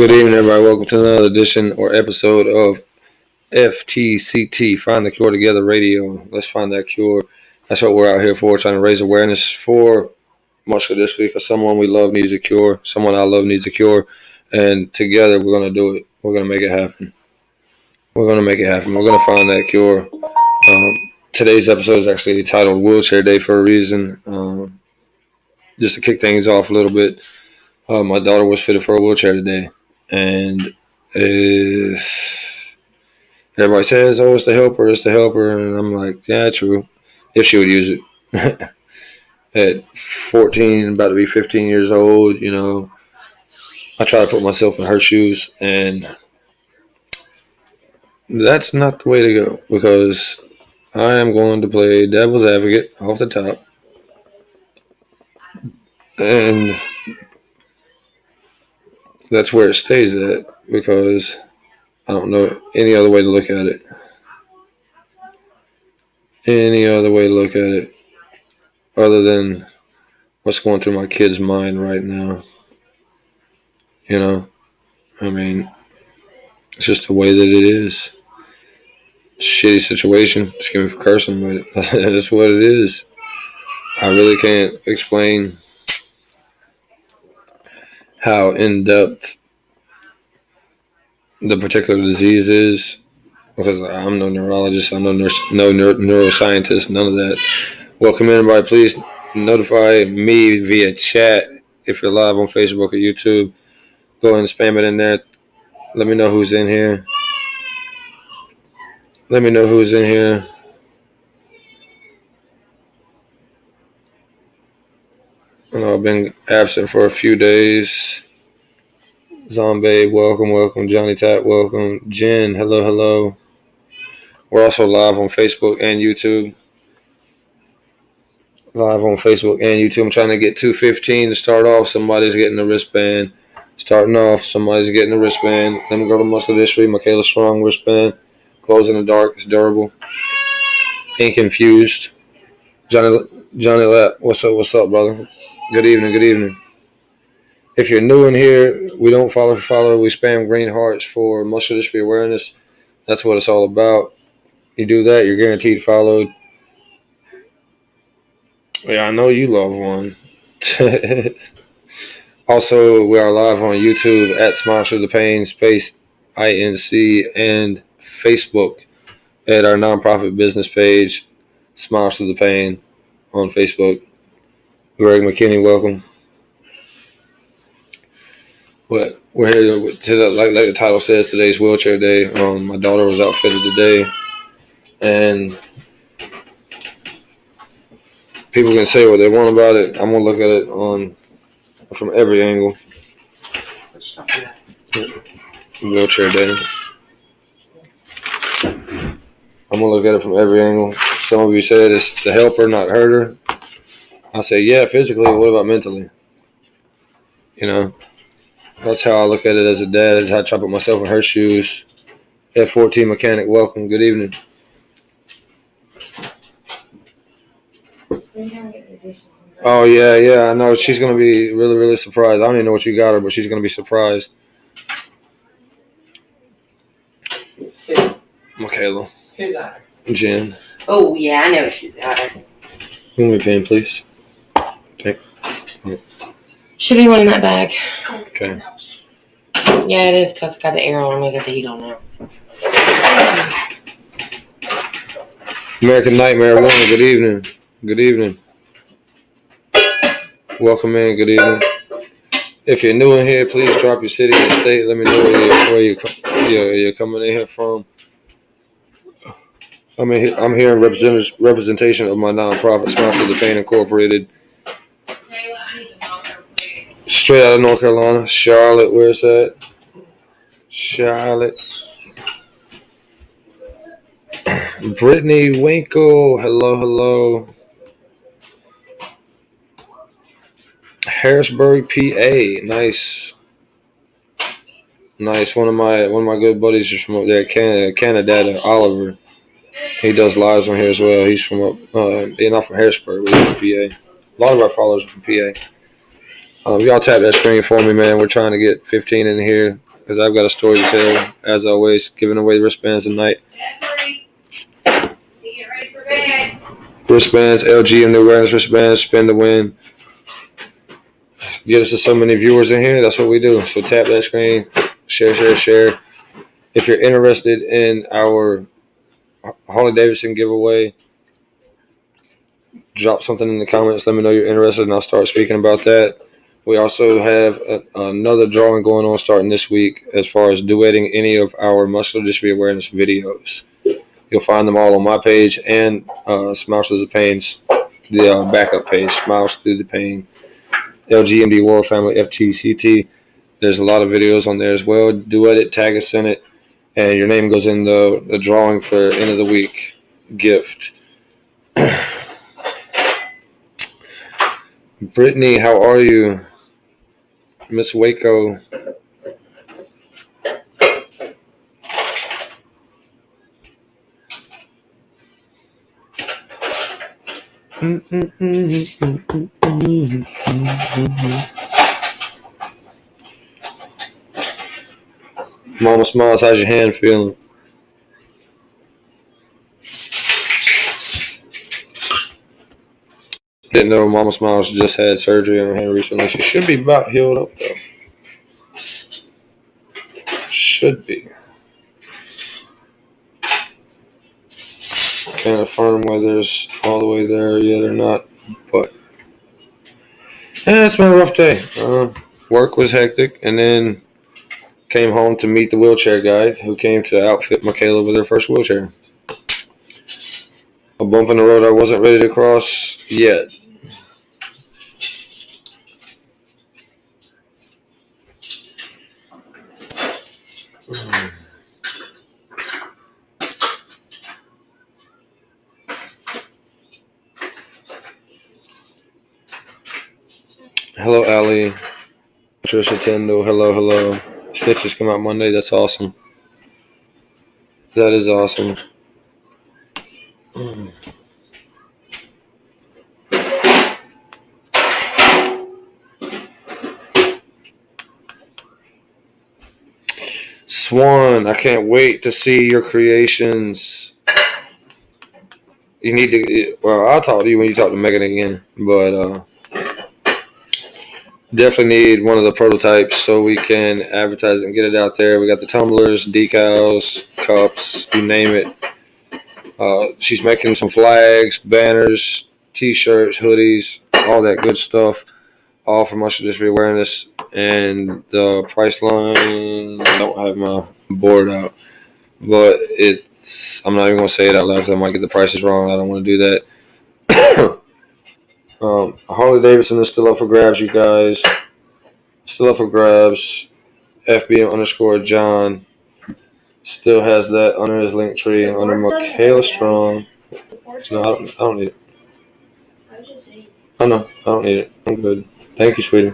Good evening, everybody. Welcome to another edition or episode of FTCT, Find the Cure Together Radio. Let's find that cure. That's what we're out here for, trying to raise awareness for muscular dystrophy because someone we love needs a cure, someone I love needs a cure, and together we're going to do it. We're going to make it happen. We're going to make it happen. We're going to find that cure. Today's episode is actually titled Wheelchair Day for a reason. Just to kick things off a little bit, my daughter was fitted for a wheelchair today. And everybody says, oh, it's the helper. And I'm like, yeah, true. If she would use it. At 14, about to be 15 years old, I try to put myself in her shoes. And that's not the way to go because I am going to play devil's advocate off the top. And that's where it stays at because I don't know any other way to look at it. Other than what's going through my kid's mind right now. It's just the way that it is. Shitty situation. Excuse me for cursing, but that's what it is. I really can't explain how in-depth the particular disease is because I'm no neurologist, I'm no neuroscientist, none of that. Welcome everybody. Please notify me via chat if you're live on Facebook or YouTube. Go ahead and spam it in there. Let me know who's in here. I know I've been absent for a few days. Zombie, welcome. Johnny Tat, welcome. Jen, hello. We're also live on Facebook and YouTube. I'm trying to get 215 to start off. Somebody's getting the wristband. Let me go to Muscle Dystrophy. Michaela Strong wristband. Glows in the dark. It's durable. Ink infused. Johnny Lapp, what's up, brother? Good evening. If you're new in here, we don't follow. We spam green hearts for muscular dystrophy awareness. That's what it's all about. You do that, you're guaranteed followed. Yeah, I know you love one. Also, we are live on YouTube at Smiles Through the Pain, space INC, and Facebook at our nonprofit business page, Smiles Through the Pain, on Facebook. Greg McKinney, welcome. But we're here like the title says, today's Wheelchair Day. My daughter was outfitted today, and people can say what they want about it. I'm gonna look at it from every angle. Wheelchair Day. I'm gonna look at it from every angle. Some of you said it's the helper, not hurt her. I say, yeah, physically. What about mentally? That's how I look at it as a dad. That's how I try to put myself in her shoes. F14 mechanic, welcome. Good evening. Oh, yeah. I know. She's going to be really, really surprised. I don't even know what you got her, but she's going to be surprised. Michaela. Who got her? Jen. Oh, yeah, I know she's got her. Give me a pen, please. Okay. Should be one in that bag. Okay. Yeah, it is because I got the air on. I'm going to get the heat on now. American Nightmare 1, good evening. Welcome in, good evening. If you're new in here, please drop your city and state. Let me know where you're coming in here from. I'm here in representation of my nonprofit, Smiles Through the Pain Incorporated. Straight out of North Carolina. Charlotte, where's that? Charlotte. Brittany Winkle, hello. Harrisburg, PA, nice. One of my good buddies is from up there, Canada, Oliver. He does lives on here as well. He's from not from Harrisburg, but he's from PA. A lot of our followers are from PA. Y'all tap that screen for me, man. We're trying to get 15 in here. because I've got a story to tell. As always, giving away wristbands tonight. You get ready for bed. Wristbands, LG New Awareness wristbands, spin to win. Get us to so many viewers in here. That's what we do. So tap that screen, share. If you're interested in our Harley Davidson giveaway, drop something in the comments. Let me know you're interested, and I'll start speaking about that. We also have another drawing going on starting this week as far as duetting any of our muscular dystrophy awareness videos. You'll find them all on my page and Smiles Through the Pain's the backup page, Smiles Through the Pain, LGMD World Family FTCT. There's a lot of videos on there as well. Duet it, tag us in it, and your name goes in the drawing for end of the week gift. Brittany, how are you? Miss Waco. Mama Smiles, how's your hand feeling? Didn't know Mama Smiles just had surgery on her hand recently. She should be about healed up though. Should be. Can't affirm whether it's all the way there yet or not, but yeah, it's been a rough day. Work was hectic, and then came home to meet the wheelchair guy who came to outfit Michaela with her first wheelchair. A bump in the road I wasn't ready to cross yet. Hello, Allie. Trisha Tendo. Hello. Stitches come out Monday. That's awesome. That is awesome. Swan, I can't wait to see your creations. You need to. Well, I'll talk to you when you talk to Megan again, but definitely need one of the prototypes so we can advertise it and get it out there. We got the tumblers, decals, cups, you name it. She's making some flags, banners, t-shirts, hoodies, all that good stuff, all for muscular dystrophy awareness. And the price line, I don't have my board out, but I'm not even going to say it out loud because I might get the prices wrong. I don't want to do that. Harley Davidson is still up for grabs, you guys. Still up for grabs. FBM_John still has that under his link tree and under Michaela Strong. No, I don't need it. Oh, no, I don't need it. I'm good. Thank you, sweetie.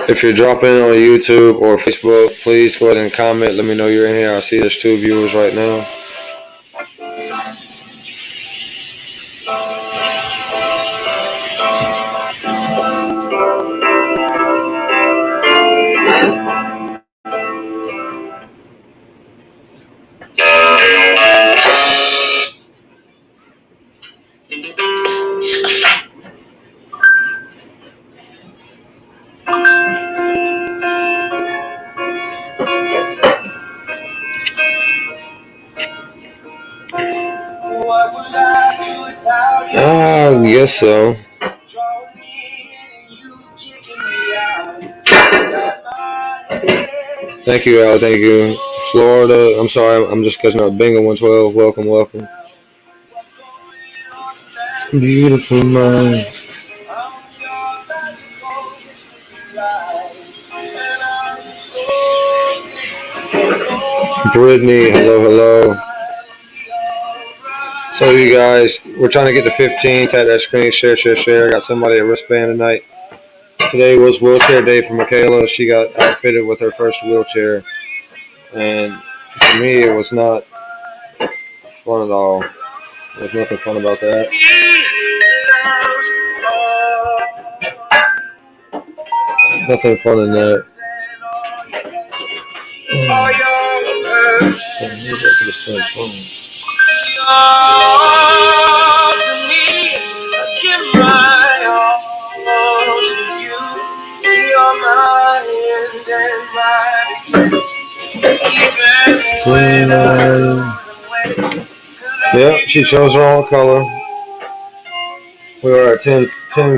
If you're dropping in on YouTube or Facebook, please go ahead and comment. Let me know you're in here. I see there's 2 viewers right now. I guess so. Thank you, Al. Thank you. Florida. I'm sorry. I'm just catching up. Bingo 112. Welcome. Beautiful mind. Brittany. Hello. So you guys, we're trying to get to 15. Tap that screen. Share. I got somebody a wristband tonight. Today was wheelchair day for Michaela. She got outfitted with her first wheelchair. And for me, it was not fun at all. There's nothing fun about that. Nothing fun in that. Yeah, she chose her own color. We are at 10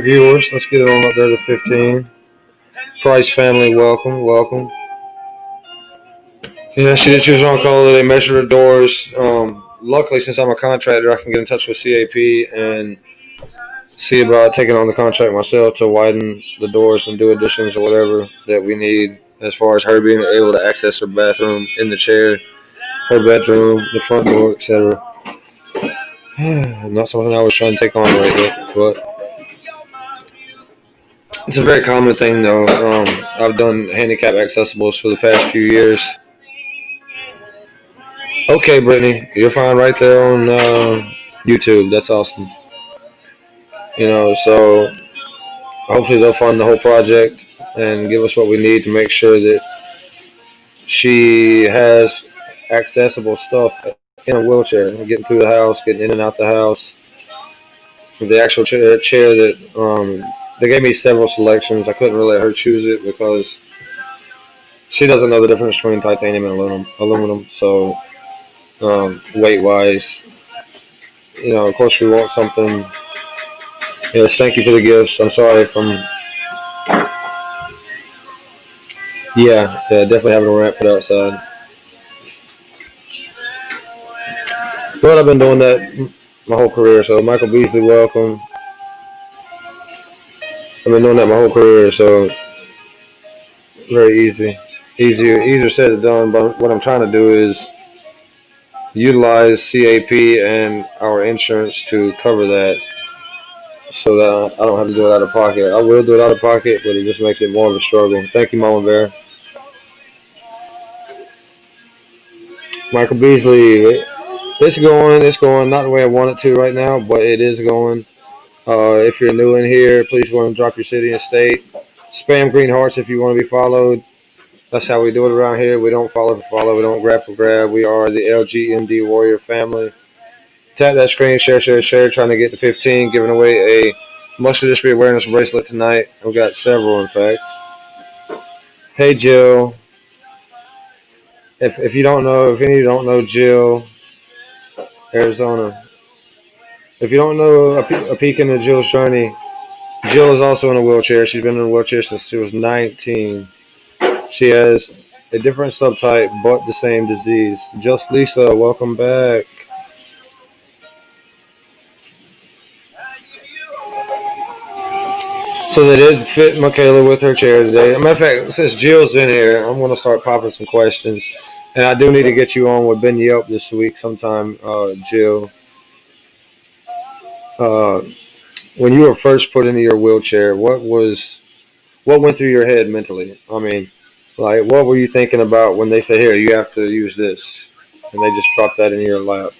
viewers. Let's get it on up there to 15. Price family, welcome, welcome. Yeah, she did choose her own color. They measured her doors. Luckily, since I'm a contractor, I can get in touch with CAP and see about taking on the contract myself to widen the doors and do additions or whatever that we need as far as her being able to access her bathroom in the chair, her bedroom, the front door, etc. Not something I was trying to take on right yet, but it's a very common thing though. I've done handicap accessibles for the past few years. Okay, Brittany, you're fine right there on YouTube. That's awesome. So hopefully they'll fund the whole project and give us what we need to make sure that she has accessible stuff in a wheelchair, getting through the house, getting in and out the house. The actual chair that they gave me several selections. I couldn't really let her choose it because she doesn't know the difference between titanium and aluminum. So weight wise, of course we want something. Yes, thank you for the gifts. I'm sorry if I'm. Yeah, definitely having a ramp put outside. But I've been doing that my whole career. So Michael Beasley, welcome. I've been doing that my whole career. So very easier said than done. But what I'm trying to do is utilize CAP and our insurance to cover that, so that I don't have to do it out of pocket. I will do it out of pocket, but it just makes it more of a struggle. Thank you, Mama Bear. Michael Beasley, it's going, not the way I want it to right now, but it is going. If you're new in here, please go and drop your city and state. Spam green hearts if you want to be followed. That's how we do it around here. We don't follow for follow. We don't grab for grab. We are the LGMD Warrior family. Tap that screen, share, trying to get to 15, giving away a muscular dystrophy awareness bracelet tonight. We've got several, in fact. Hey, Jill. If you don't know, if any of you don't know Jill, Arizona. If you don't know a peek into Jill's journey, Jill is also in a wheelchair. She's been in a wheelchair since she was 19. She has a different subtype, but the same disease. Just Lisa, welcome back. So they did fit Michaela with her chair today. As a matter of fact, since Jill's in here, I'm going to start popping some questions. And I do need to get you on with Ben Yelp this week sometime, Jill. Uh, when you were first put into your wheelchair, what went through your head mentally? I mean, like, what were you thinking about when they said, "Here, you have to use this," and they just dropped that in your lap?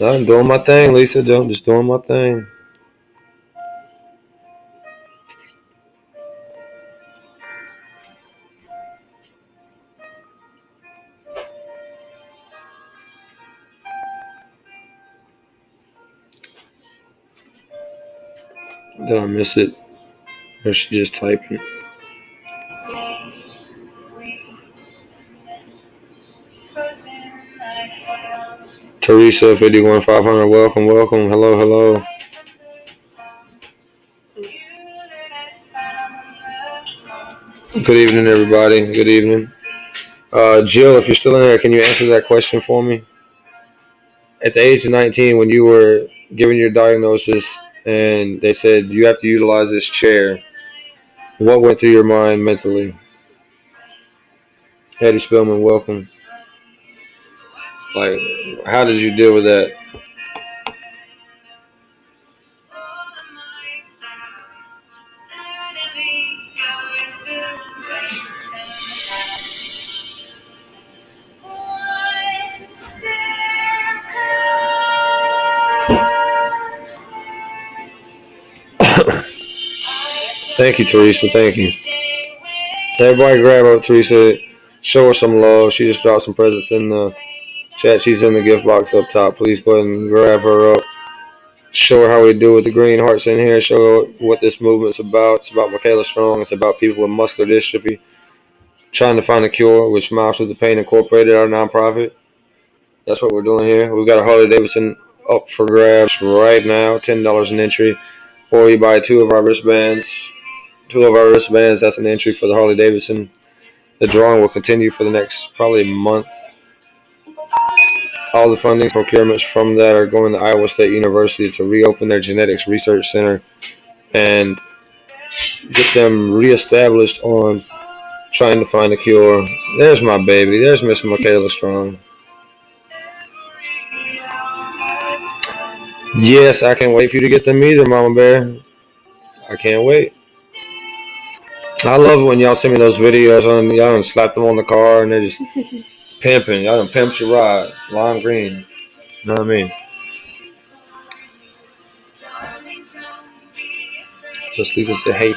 I'm doing my thing, Lisa. Just doing my thing. Did I miss it? Or she just typing? Teresa 51500, welcome. Hello. Good evening, everybody. Good evening. Jill, if you're still in there, can you answer that question for me? At the age of 19, when you were given your diagnosis and they said you have to utilize this chair, what went through your mind mentally? Eddie Spillman, welcome. Like, how did you deal with that? Thank you, Teresa. Thank you. Everybody grab up Teresa. Show her some love. She just dropped some presents in the chat. She's in the gift box up top. Please go ahead and grab her up. Show her how we do with the green hearts in here. Show her what this movement's about. It's about Michaela Strong. It's about people with muscular dystrophy trying to find a cure with Smiles Through the Pain Incorporated, our nonprofit. That's what we're doing here. We've got a Harley Davidson up for grabs right now. $10 an entry. Or you buy two of our wristbands. That's an entry for the Harley Davidson. The drawing will continue for the next probably month. All the funding procurements from that are going to Iowa State University to reopen their genetics research center and get them reestablished on trying to find a cure. There's my baby. There's Miss Michaela Strong. Yes, I can't wait for you to get them either, Mama Bear. I can't wait. I love it when y'all send me those videos on y'all and slap them on the car and they're just pimping. Y'all done pimped your ride. Lime green. You know what I mean? Just Lisa said, hey.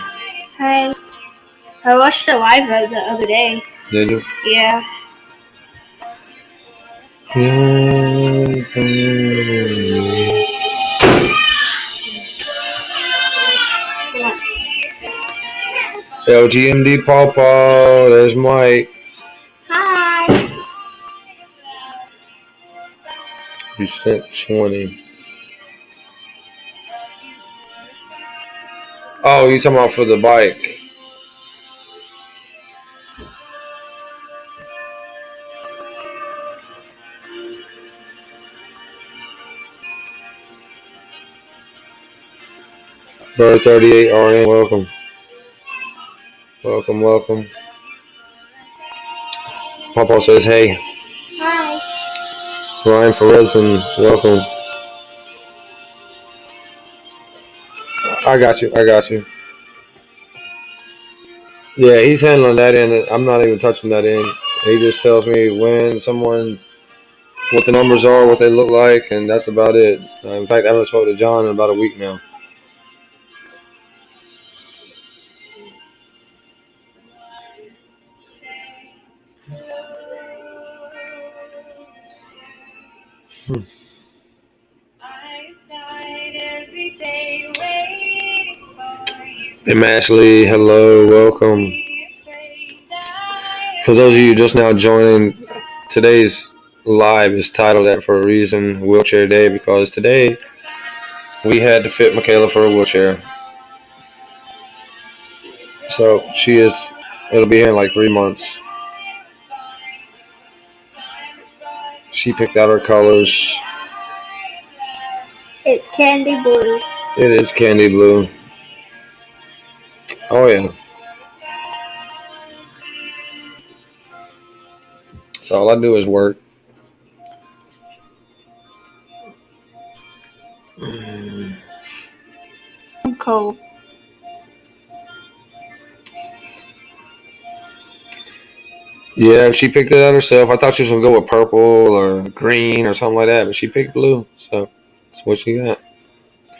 Hi. I watched it live the other day. Did you? Yeah. LGMD Paw Paw. There's Mike. Hi. You sent 20. Oh, you talking about for the bike? Bird 38 RN, welcome. Welcome. Papa says, hey. Hi. Ryan Ferguson, welcome. I got you. Yeah, he's handling that end. I'm not even touching that end. He just tells me when someone, what the numbers are, what they look like, and that's about it. In fact, I haven't spoken to John in about a week now. Hey, Ashley, hello, welcome. For those of you just now joining, today's live is titled that for a reason, Wheelchair Day, because today we had to fit Michaela for a wheelchair. So it'll be here in like 3 months. She picked out her colors. It's candy blue. It is candy blue. Oh, yeah. So all I do is work. I'm cold. Yeah, she picked it out herself. I thought she was going to go with purple or green or something like that, but she picked blue. So that's what she got.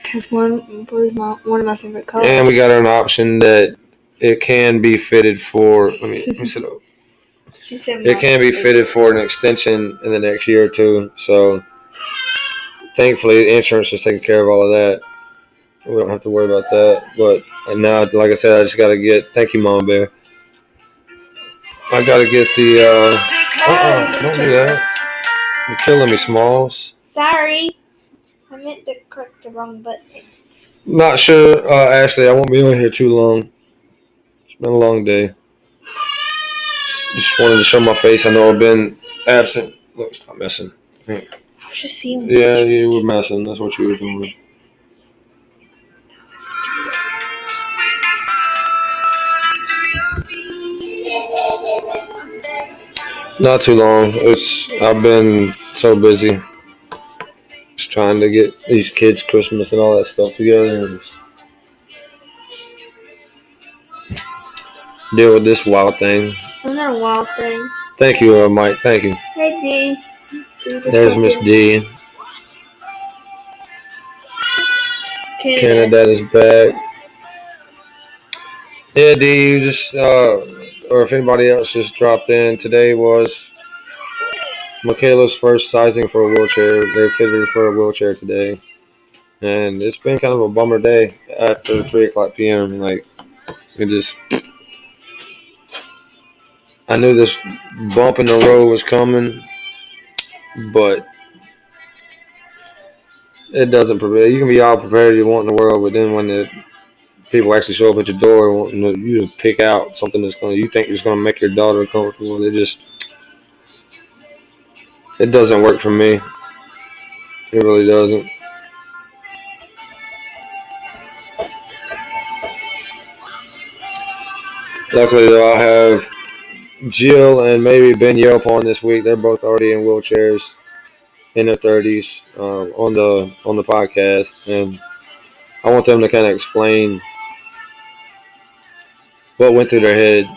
Because blue is one of my favorite colors. And we got her an option that it can be fitted for. Let me sit up. It can be fitted for an extension in the next year or two. So thankfully, the insurance is taking care of all of that. We don't have to worry about that. But now, like I said, I just got to get. Thank you, Mama Bear. I got to get the. Don't do that. You're killing me, Smalls. Sorry. I meant to click the wrong button. Not sure, Ashley. I won't be on here too long. It's been a long day. Just wanted to show my face. I know I've been absent. Look, stop messing. I was just seeing. Yeah, you were messing. That's what you were doing. Not too long. I've been so busy. Just trying to get these kids Christmas and all that stuff together and deal with this wild thing. I'm not a wild thing. Thank you, Mike. Thank you. Hey, D. There's Miss D. Canada is back. Yeah, D, you just, or if anybody else just dropped in, today was Michaela's first sizing for a wheelchair. They fitted her for a wheelchair today. And it's been kind of a bummer day after 3 o'clock p.m. Like, it just, I knew this bump in the road was coming, but it doesn't prepare. You can be all prepared you want in the world, but then when the people actually show up at your door wanting you to pick out something that's going to, you think is going to make your daughter comfortable, it doesn't work for me. It really doesn't. Luckily, though, I have Jill and maybe Ben Yelp on this week. They're both already in wheelchairs in their 30s on the podcast, and I want them to kind of explain what went through their head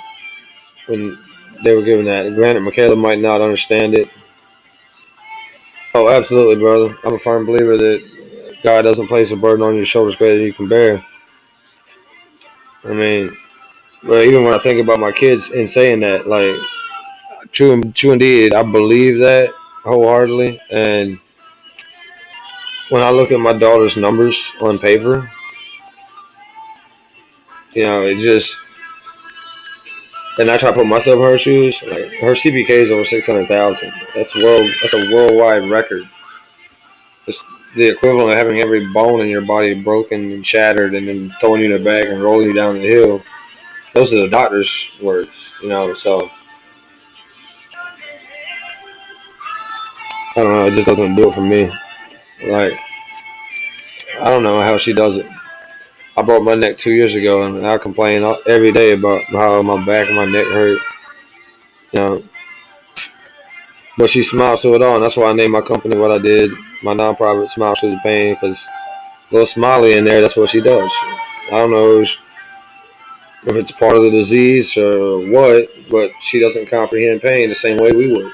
when they were given that. Granted, Michaela might not understand it. Oh, absolutely, brother. I'm a firm believer that God doesn't place a burden on your shoulders greater than you can bear. I mean, but even when I think about my kids and saying that, like, true indeed, I believe that wholeheartedly. And when I look at my daughter's numbers on paper, it just, and I try to put myself in her shoes. Like, her CPK is over 600,000. That's world. That's a worldwide record. It's the equivalent of having every bone in your body broken and shattered, and then throwing you in a bag and rolling you down the hill. Those are the doctor's words. So I don't know. It just doesn't do it for me. Like, I don't know how she does it. I broke my neck 2 years ago, and I complain every day about how my back and my neck hurt. You know, but she smiles through it all, and that's why I named my company what I did. My nonprofit, Smiles Through the Pain, because little Smiley in there, that's what she does. I don't know if it's part of the disease or what, but she doesn't comprehend pain the same way we would.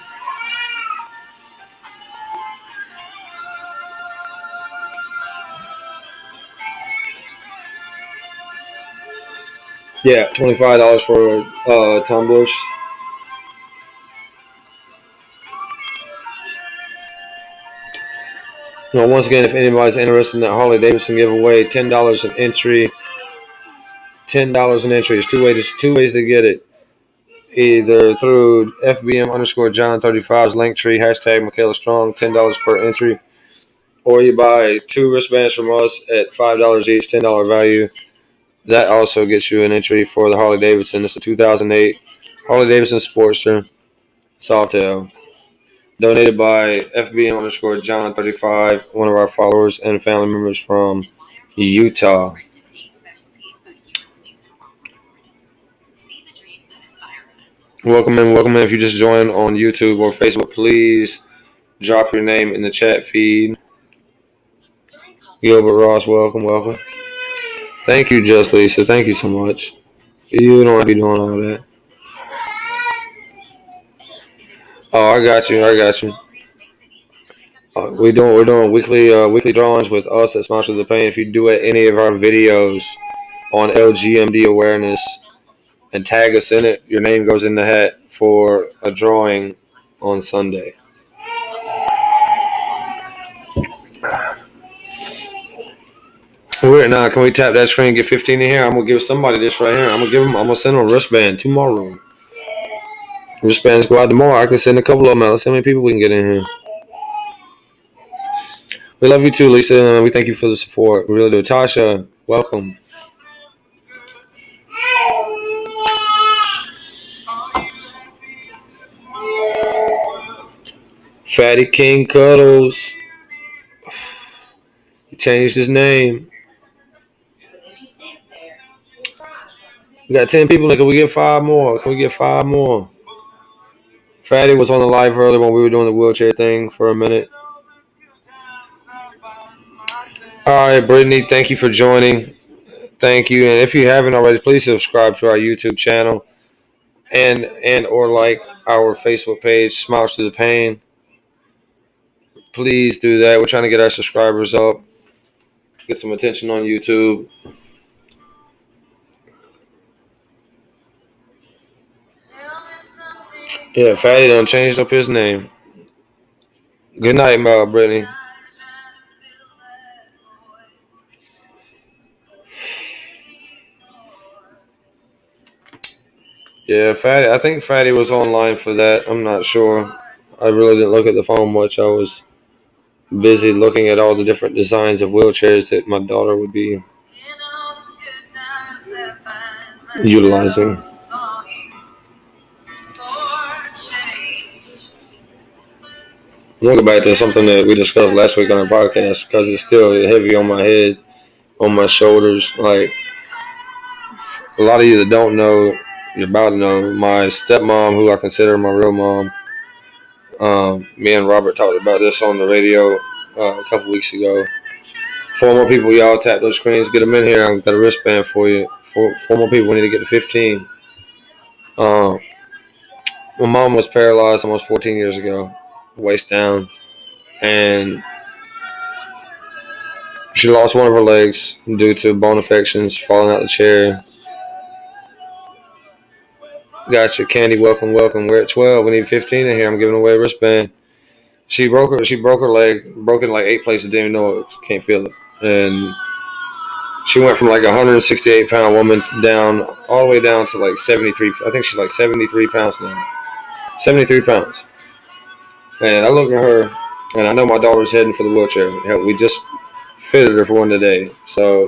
Yeah, $25 for tumblers. Once again, if anybody's interested in that Harley Davidson giveaway, $10 an entry. $10 an entry. There's two ways to get it. Either through FBM_John35's link tree, hashtag Michaela Strong, $10 per entry. Or you buy 2 wristbands from us at $5 each, $10 value. That also gets you an entry for the Harley Davidson. It's a 2008 Harley Davidson Sportster Sawtail. Donated by FBM_John35, one of our followers and family members from Utah. Welcome in. If you just joined on YouTube or Facebook, please drop your name in the chat feed. Gilbert Ross, welcome. Thank you, Just Lisa. Thank you so much. You don't have to be doing all that. Oh, I got you. We're doing weekly drawings with us at Sponsor the Pain. If you do any of our videos on LGMD awareness and tag us in it, your name goes in the hat for a drawing on Sunday. Now, can we tap that screen and get 15 in here? I'm gonna give somebody this right here. I'm gonna send them a wristband tomorrow. Wristbands go out tomorrow. I can send a couple of them out. Let's see how many people we can get in here. We love you too, Lisa. We thank you for the support. We really do. Tasha, welcome. Fatty King Cuddles. He changed his name. We got 10 people. Can we get 5 more? Fatty was on the live earlier when we were doing the wheelchair thing for a minute. All right, Brittany, thank you for joining. Thank you. And if you haven't already, please subscribe to our YouTube channel and or like our Facebook page, Smiles Through the Pain. Please do that. We're trying to get our subscribers up, get some attention on YouTube. Yeah, Fatty done changed up his name. Good night, Brittany. Yeah, Fatty. I think Fatty was online for that. I'm not sure. I really didn't look at the phone much. I was busy looking at all the different designs of wheelchairs that my daughter would be utilizing. I'm gonna go back to something that we discussed last week on our podcast because it's still heavy on my head, on my shoulders. Like a lot of you that don't know, you're about to know. My stepmom, who I consider my real mom, me and Robert talked about this on the radio a couple weeks ago. Four more people, y'all tap those screens, get them in here. I've got a wristband for you. Four more people. We need to get to 15. Um, my mom was paralyzed almost 14 years ago, waist down, and she lost one of her legs due to bone infections, falling out the chair. Gotcha, Candy. Welcome, welcome. We're at 12. We need 15 in here. I'm giving away a wristband. She broke her leg, broke it in like 8 places. Didn't even know it. Can't feel it. And she went from like a 168-pound woman down all the way down to like 73. I think she's like 73 pounds now. 73 pounds. And I look at her, and I know my daughter's heading for the wheelchair. We just fitted her for one today. So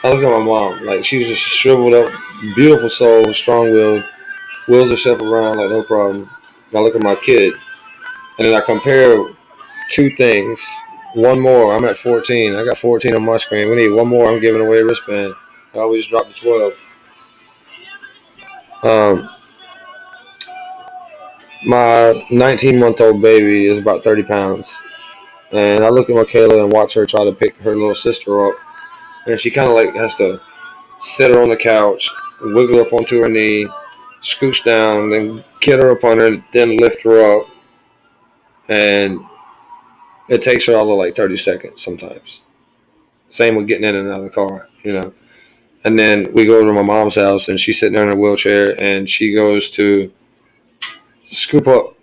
I look at my mom, like she's just shriveled up, beautiful soul, strong-willed, wheels herself around like no problem. And I look at my kid, and then I compare two things. One more, I'm at 14. I got 14 on my screen. We need one more. I'm giving away a wristband. I always drop to 12. My 19-month-old baby is about 30 pounds. And I look at Michaela and watch her try to pick her little sister up. And she kind of like has to sit her on the couch, wiggle her up onto her knee, scooch down, then get her up on her, then lift her up. And it takes her all of like 30 seconds sometimes. Same with getting in and out of the car, you know. And then we go over to my mom's house, and she's sitting there in a wheelchair, and she goes to scoop up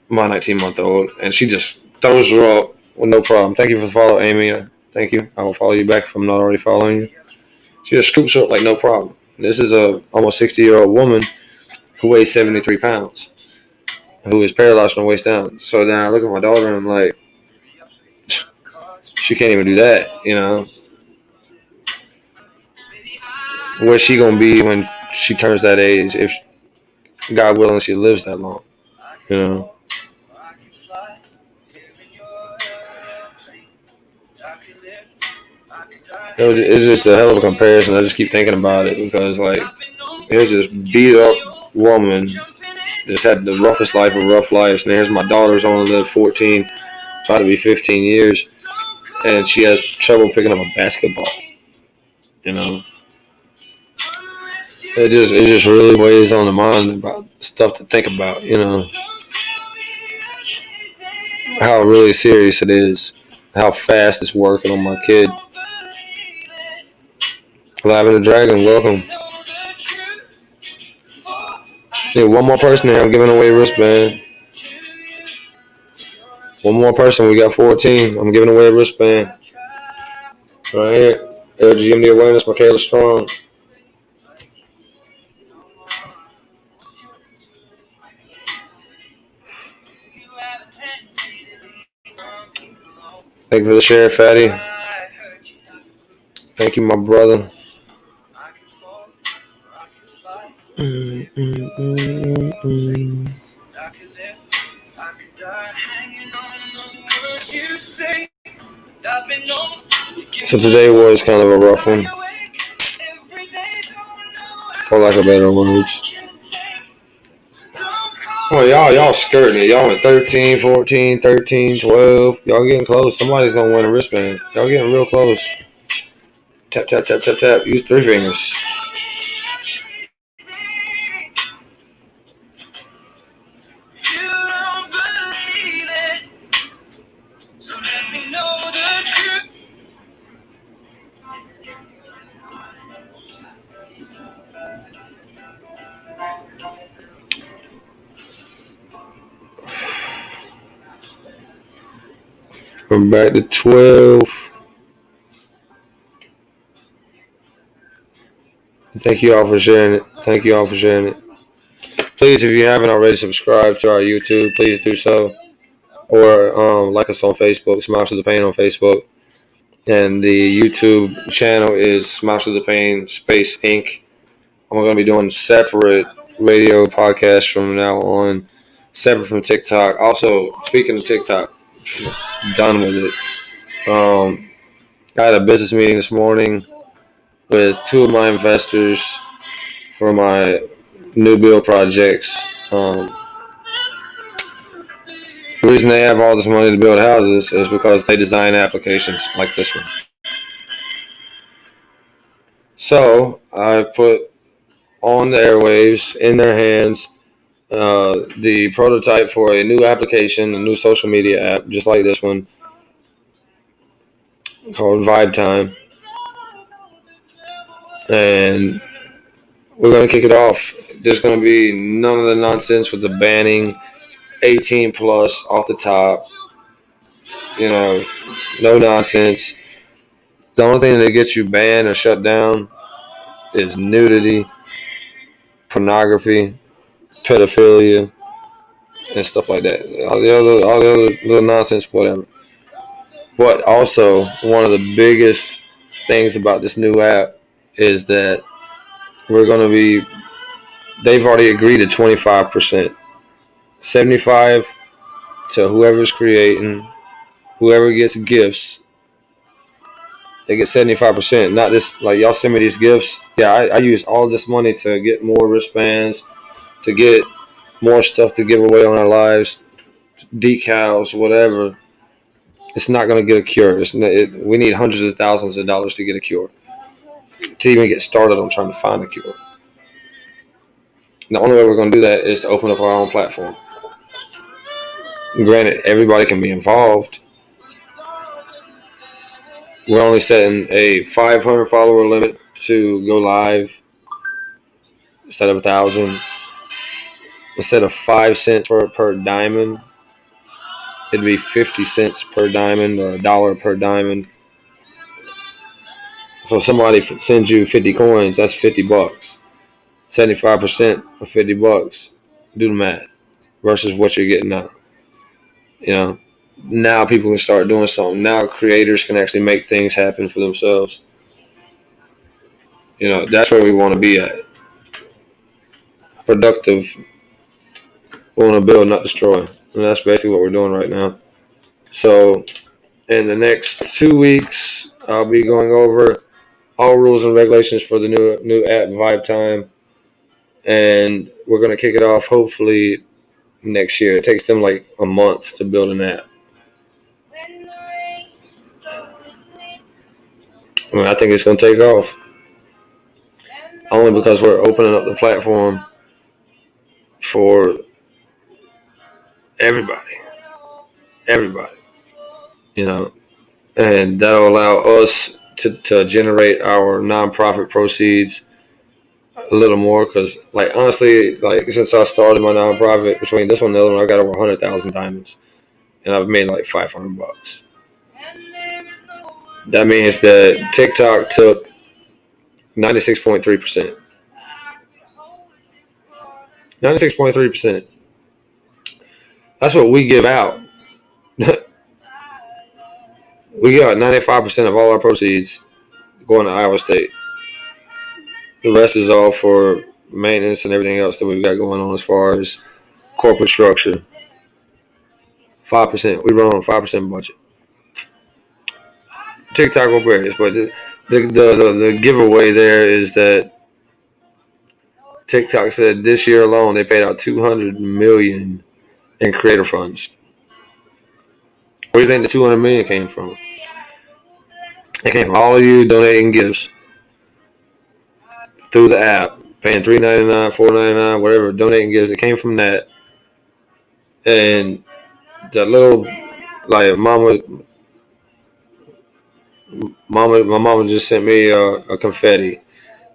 my 19-month-old, and she just throws her up with no problem. Thank you for the follow, Amy. Thank you. I will follow you back if I'm not already following you. She just scoops her up like no problem. This is a almost 60-year-old woman who weighs 73 pounds, who is paralyzed from the waist down. So then I look at my daughter, and I'm like, she can't even do that, you know. Where's she gonna be when she turns that age? If God willing, she lives that long, you know. It's just a hell of a comparison. I just keep thinking about it because, like, here's this beat up woman that's had the roughest life of rough lives, and here's my daughter's only lived 14, about to be 15 years, and she has trouble picking up a basketball. You know, it just really weighs on the mind about stuff to think about. You know, how really serious it is, how fast it's working on my kid. Live in the Dragon, welcome. Yeah, one more person here. I'm giving away a wristband. One more person. We got 14. I'm giving away a wristband. Right here. LGMD Awareness, Michaela Strong. Thank you for the share, Fatty. Thank you, my brother. So today was kind of a rough one, for lack of better words. Oh, y'all skirting it. Y'all went 13, 14, 13, 12. Y'all getting close. Somebody's going to win a wristband. Y'all getting real close. Tap, tap, tap, tap, tap. Use 3 fingers. We're back to 12. Thank you all for sharing it. Thank you all for sharing it. Please, if you haven't already subscribed to our YouTube, please do so. Or like us on Facebook, Smiles to the Pain on Facebook. And the YouTube channel is Smiles to the Pain Space Inc. I'm going to be doing separate radio podcasts from now on, separate from TikTok. Also, speaking of TikTok, done with it. I had a business meeting this morning with two of my investors for my new build projects. The reason they have all this money to build houses is because they design applications like this one. So I put on the airwaves in their hands the prototype for a new application, a new social media app, just like this one, called Vibe Time. And we're going to kick it off. There's going to be none of the nonsense with the banning 18 plus off the top. You know, no nonsense. The only thing that gets you banned or shut down is nudity, pornography, pedophilia, and stuff like that. All the other little nonsense, whatever. But also, one of the biggest things about this new app is that we're going to be, they've already agreed to 25%. 75 to whoever's creating, whoever gets gifts, they get 75%. Not this, like, y'all send me these gifts. Yeah, I use all this money to get more wristbands, to get more stuff to give away on our lives, decals, whatever. It's not going to get a cure. We need hundreds of thousands of dollars to get a cure, to even get started on trying to find a cure. And the only way we're going to do that is to open up our own platform. Granted, everybody can be involved. We're only setting a 500 follower limit to go live instead of 1,000. Instead of 5 cents per diamond, it'd be 50 cents per diamond or $1 per diamond. So if somebody sends you 50 coins, that's $50. 75% of $50. Do the math versus what you're getting now. You know, now people can start doing something. Now creators can actually make things happen for themselves. You know, that's where we want to be at. Productive. We want to build, not destroy. And that's basically what we're doing right now. So in the next 2 weeks, I'll be going over all rules and regulations for the new app, Vibe Time. And we're going to kick it off hopefully next year. It takes them like a month to build an app. I mean, I think it's going to take off. Only because we're opening up the platform for everybody. Everybody. You know, and that'll allow us to generate our nonprofit proceeds a little more. Because, like, honestly, like, since I started my nonprofit, between this one and the other one, I got over 100,000 diamonds. And I've made like $500. That means that TikTok took 96.3%. 96.3%. That's what we give out. We got 95% of all our proceeds going to Iowa State. The rest is all for maintenance and everything else that we've got going on as far as corporate structure. 5%. We run on a 5% budget. TikTok will varies, but the giveaway there is that TikTok said this year alone they paid out $200 million in creator funds. Where do you think the $200 million came from? It came from all of you donating gifts through the app, paying $3.99, $4.99, whatever, donating gifts. It came from that, and the little, like, my mama just sent me a confetti.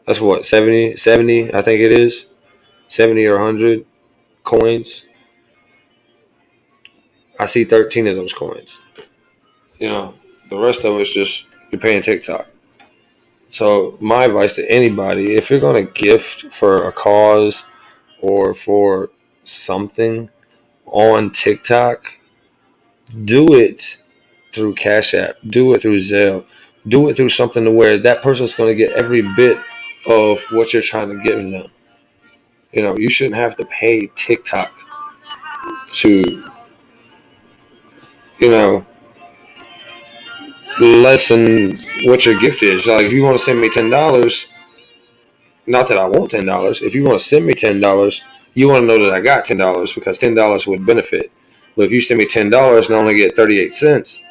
That's what, 70, I think it is, 70 or 100 coins. I see 13 of those coins. The rest of it's just you're paying TikTok. So my advice to anybody, if you're going to gift for a cause or for something on TikTok, do it through Cash App, do it through Zelle, do it through something to where that person's going to get every bit of what you're trying to give them. You shouldn't have to pay TikTok to, lessen what your gift is. Like if you want to send me $10, not that I want $10. If you want to send me $10, you want to know that I got $10 because $10 would benefit. But if you send me $10 and I only get 38 cents,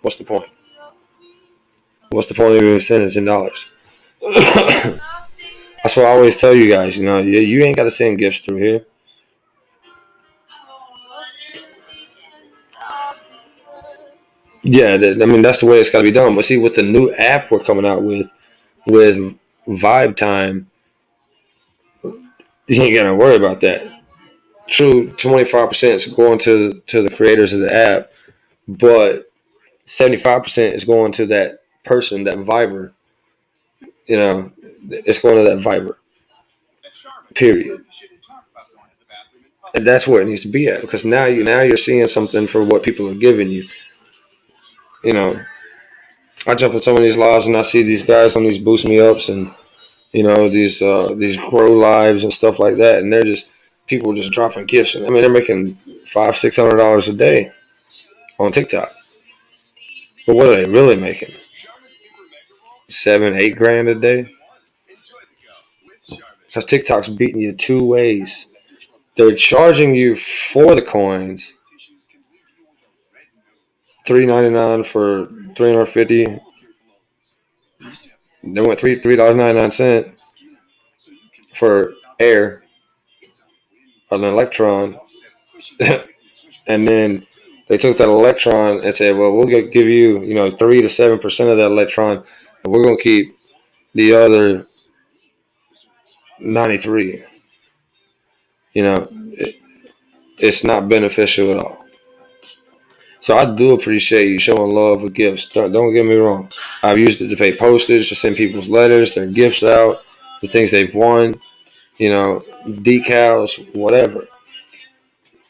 what's the point? What's the point of even sending $10? That's what I always tell you guys. You ain't got to send gifts through here. Yeah, that's the way it's got to be done. But see, with the new app we're coming out with Vibe Time, you ain't got to worry about that. True, 25% is going to the creators of the app, but 75% is going to that person, that Viber. It's going to that Viber. Period. And that's where it needs to be at because now you're seeing something for what people are giving you. I jump in some of these lives and I see these guys on these boost me ups and these grow lives and stuff like that, and they're just people just dropping gifts. I mean, they're making $500-$600 a day on TikTok. But what are they really making? 7-8 grand a day? Because TikTok's beating you two ways. They're charging you for the coins, $3.99 for 350. They went $3.99 for air, an electron, and then they took that electron and said, "Well, we'll give you, 3 to 7% of that electron, and we're going to keep the other 93." It's not beneficial at all. So I do appreciate you showing love with gifts. Don't get me wrong. I've used it to pay postage, to send people's letters, their gifts out, the things they've won, decals, whatever.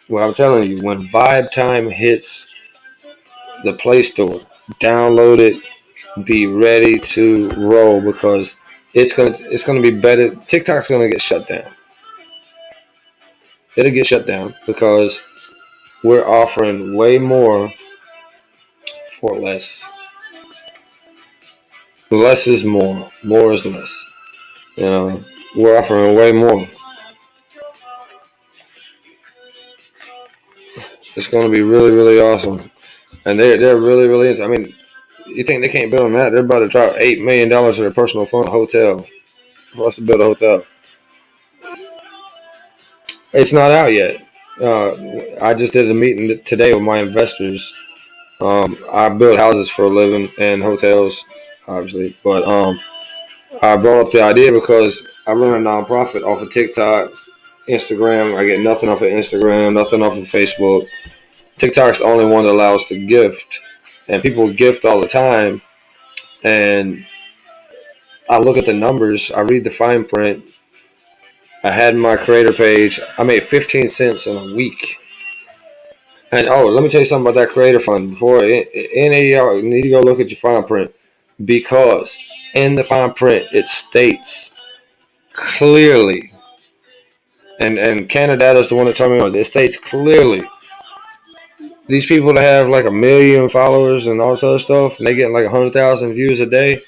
Well, I'm telling you, when Vibe Time hits the Play Store, download it, be ready to roll because it's gonna be better. TikTok's gonna get shut down. It'll get shut down because we're offering way more for less. Less is more. More is less. We're offering way more. It's going to be really, really awesome. And they're really, really into. I mean, you think they can't build on that? They're about to drop $8 million in their personal fund hotel for us to build a hotel. It's not out yet. I just did a meeting today with my investors. I build houses for a living and hotels, obviously. But I brought up the idea because I run a nonprofit off of TikTok, Instagram. I get nothing off of Instagram, nothing off of Facebook. TikTok's the only one that allows to gift. And people gift all the time. And I look at the numbers. I read the fine print. I had my creator page. I made 15 cents in a week. And let me tell you something about that creator fund. Before any of y'all need to go look at your fine print because in the fine print it states clearly, and Canada is the one that told me it states clearly. These people that have like 1 million followers and all this other stuff, and they get like 100,000 views a day.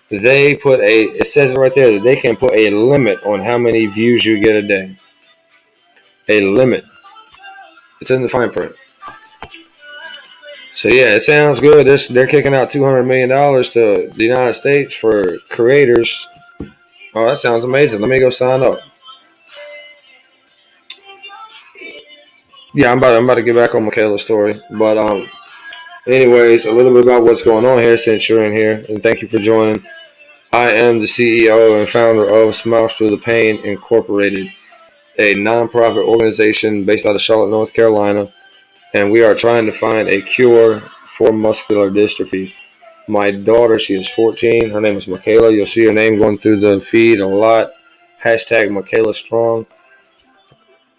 It says right there that they can put a limit on how many views you get a day. A limit. It's in the fine print. So yeah, it sounds good. They're kicking out $200 million to the United States for creators. Oh, that sounds amazing. Let me go sign up. Yeah, I'm about to get back on Michaela's story. But anyways, a little bit about what's going on here since you're in here, and thank you for joining. I am the CEO and founder of Smiles Through the Pain Incorporated, a nonprofit organization based out of Charlotte, North Carolina, and we are trying to find a cure for muscular dystrophy. My daughter, she is 14. Her name is Michaela. You'll see her name going through the feed a lot. Hashtag Michaela Strong.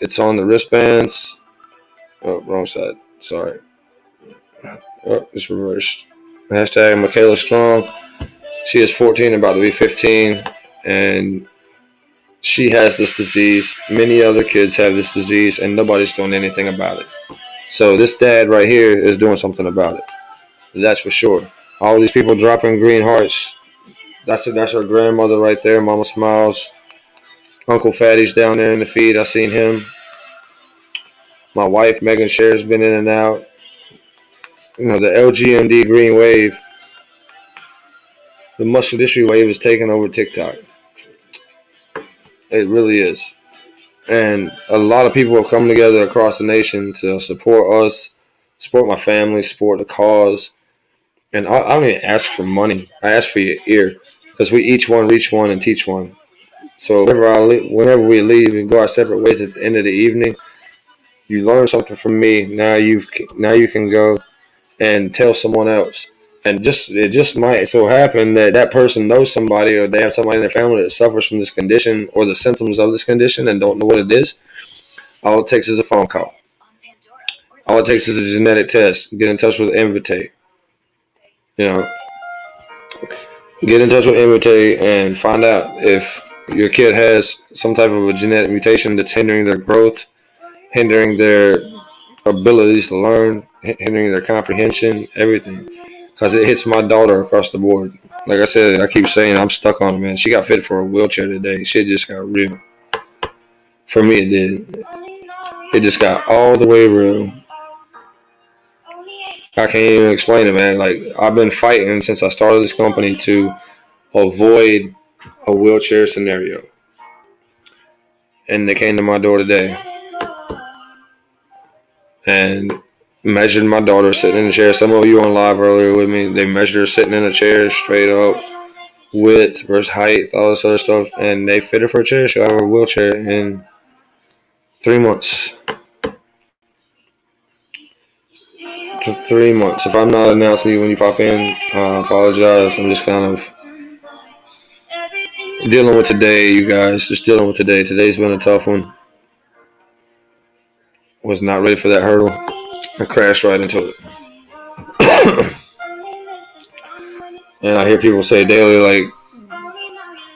It's on the wristbands. Oh, wrong side. Sorry. Oh, it's reversed. Hashtag Michaela Strong. She is 14, about to be 15, and she has this disease. Many other kids have this disease, and nobody's doing anything about it. So this dad right here is doing something about it. That's for sure. All these people dropping green hearts. That's her grandmother right there, Mama Smiles. Uncle Fatty's down there in the feed. I seen him. My wife, Megan Scher's been in and out. The LGMD green wave, the muscular dystrophy wave is taking over TikTok. It really is. And a lot of people have come together across the nation to support us, support my family, support the cause. And I don't even ask for money. I ask for your ear, because we each one reach one and teach one. So whenever we leave and go our separate ways at the end of the evening, you learn something from me. Now you can go and tell someone else. And it just might so happen that person knows somebody, or they have somebody in their family that suffers from this condition or the symptoms of this condition and don't know what it is. All it takes is a phone call. All it takes is a genetic test. Get in touch with Invitae. Get in touch with Invitae and find out if your kid has some type of a genetic mutation that's hindering their growth, hindering their abilities to learn, hindering their comprehension, everything. Because it hits my daughter across the board. Like I said, I keep saying I'm stuck on it, man. She got fit for a wheelchair today. Shit just got real. For me, it did. It just got all the way real. I can't even explain it, man. Like, I've been fighting since I started this company to avoid a wheelchair scenario. And they came to my door today and measured my daughter sitting in a chair. Some of you on live earlier with me, they measured her sitting in a chair straight up, width versus height, all this other stuff, and they fit her for a chair. She'll have a wheelchair in 3 months. To 3 months. If I'm not announcing you when you pop in, I apologize. I'm just kind of dealing with today, you guys. Just dealing with today. Today's been a tough one. Was not ready for that hurdle. I crashed right into it. And I hear people say daily, like,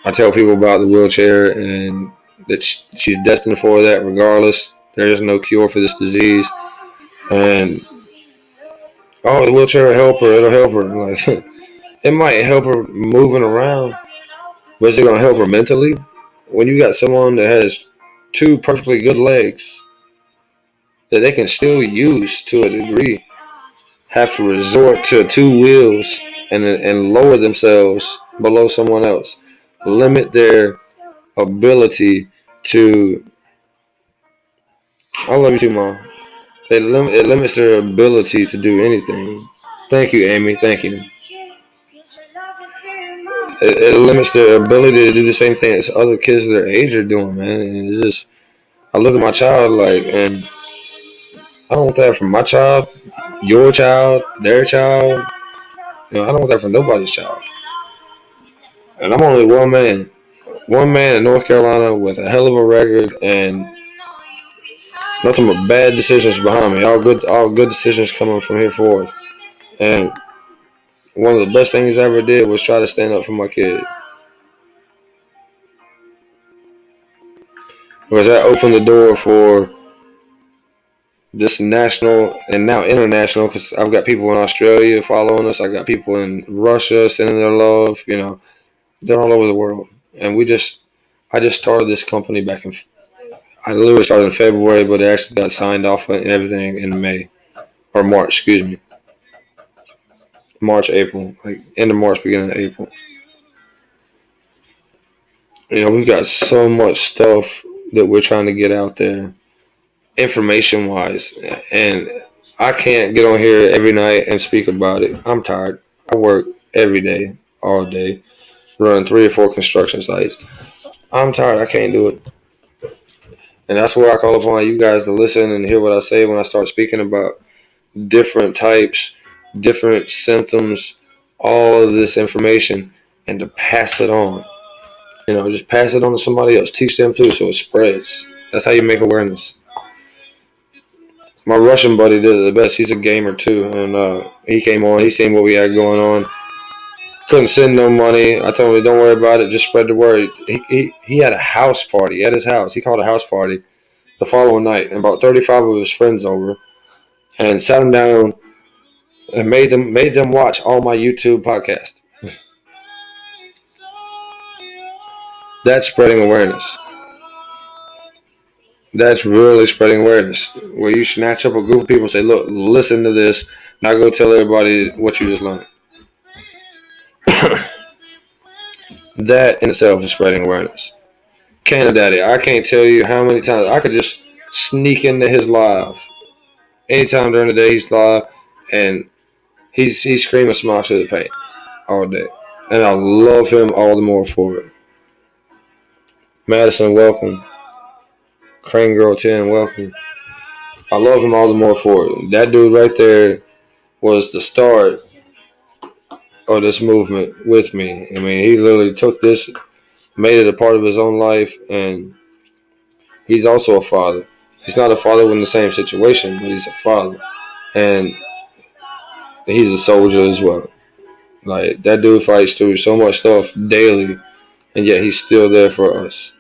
I tell people about the wheelchair and that she's destined for that regardless. There is no cure for this disease. And, the wheelchair will help her. It'll help her. Like, it might help her moving around, but is it going to help her mentally? When you got someone that has 2 perfectly good legs that they can still use to a degree, have to resort to 2 wheels and lower themselves below someone else, limit their ability to. I love you too, Mom. It limits their ability to do anything. Thank you, Amy. Thank you. It limits their ability to do the same thing as other kids their age are doing, man. And it's just, I look at my child and I don't want that from my child, your child, their child. I don't want that from nobody's child. And I'm only one man in North Carolina with a hell of a record and nothing but bad decisions behind me. All good decisions coming from here forward. And one of the best things I ever did was try to stand up for my kid. Because that opened the door for this national and now international, because I've got people in Australia following us. I got people in Russia sending their love. They're all over the world. And I just started this company I literally started in February, but it actually got signed off and everything in May. Or March, excuse me. March, April. Like end of March, beginning of April. We got so much stuff that we're trying to get out there, information-wise. And I can't get on here every night and speak about it. I'm tired. I work every day, all day, run 3 or 4 construction sites. I'm tired. I can't do it. And that's where I call upon you guys to listen and hear what I say when I start speaking about different types different symptoms, all of this information, and to pass it on. Just pass it on to somebody else. Teach them too, so it spreads. That's how you make awareness. My Russian buddy did it the best. He's a gamer too, and he came on. He seen what we had going on. Couldn't send no money. I told him, don't worry about it. Just spread the word. He had a house party at his house. He called a house party the following night, and about 35 of his friends over, and sat them down and made them watch all my YouTube podcasts. That's spreading awareness. That's really spreading awareness. Where you snatch up a group of people and say, look, listen to this. Now go tell everybody what you just learned. That in itself is spreading awareness. Canada Daddy, I can't tell you how many times I could just sneak into his live. Anytime during the day he's live, and he's screaming Smosh to the paint all day. And I love him all the more for it. Madison, welcome. Crane Girl 10, welcome. I love him all the more for it. That dude right there was the start of this movement with me. I mean, he literally took this, made it a part of his own life, and he's also a father. He's not a father in the same situation, but he's a father. And he's a soldier as well. Like, that dude fights through so much stuff daily, and yet he's still there for us.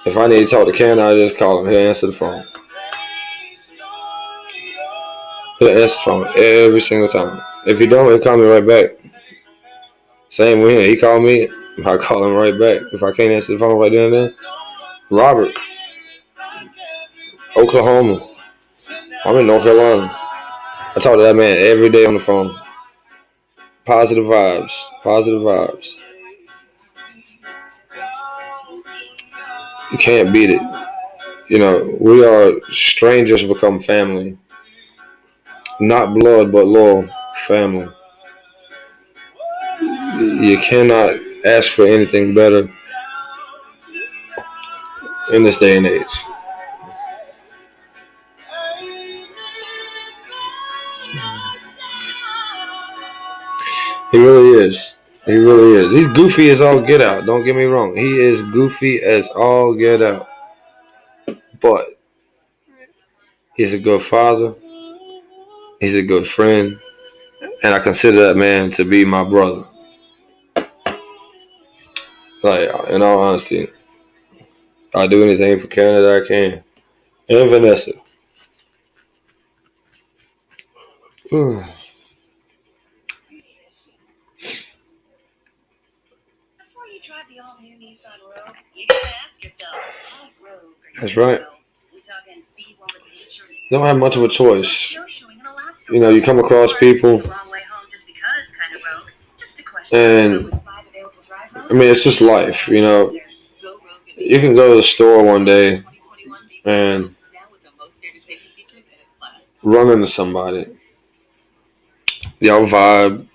If I need to talk to Ken, I just call him. He'll answer the phone. He'll answer the phone every single time. If he don't, he'll call me right back. Same with him. He called me, I call him right back. If I can't answer the phone right then and there. Robert, Oklahoma. I'm in North Carolina. I talk to that man every day on the phone. Positive vibes. Positive vibes. You can't beat it. We are strangers become family. Not blood, but loyal family. You cannot ask for anything better in this day and age. He really is. He really is. He's goofy as all get out. Don't get me wrong. He is goofy as all get out. But he's a good father. He's a good friend. And I consider that man to be my brother. Like, in all honesty, I'll do anything for Canada I can. And Vanessa. That's right. You don't have much of a choice. You come across people, and I mean, it's just life. You can go to the store one day and run into somebody. Y'all vibe,